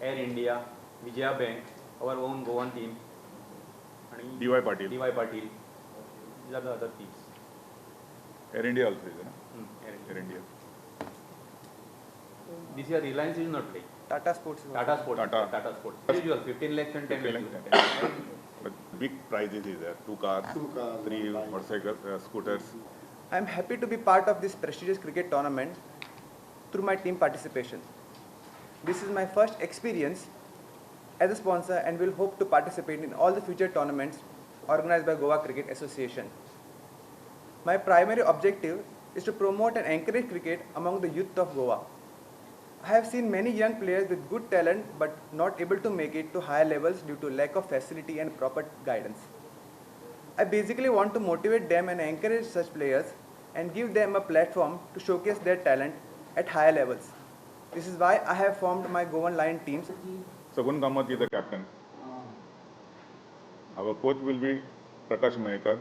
Air India, Vijaya Bank, our own Goan team, and DY Patil. Patil. These are the other teams. Air India also is, no? Air India. Air India. This year Reliance is not playing. Tata Sports. Tata Sports. Tata. Tata Sports. As usual, 15 lakhs and 10 15 lakhs. lakhs. But big prizes is there. 2 cars, 3 motorcycles, scooters. I am happy to be part of this prestigious cricket tournament through my team participation. This is my first experience as a sponsor and will hope to participate in all the future tournaments organized by Goa Cricket Association. My primary objective is to promote and encourage cricket among the youth of Goa. I have seen many young players with good talent but not able to make it to higher levels due to lack of facility and proper guidance. I basically want to motivate them and encourage such players and give them a platform to showcase their talent at higher levels. This is why I have formed my Goan Lion teams. SAGUN KAMAT is the captain. Our coach will be Prakash Mahekar.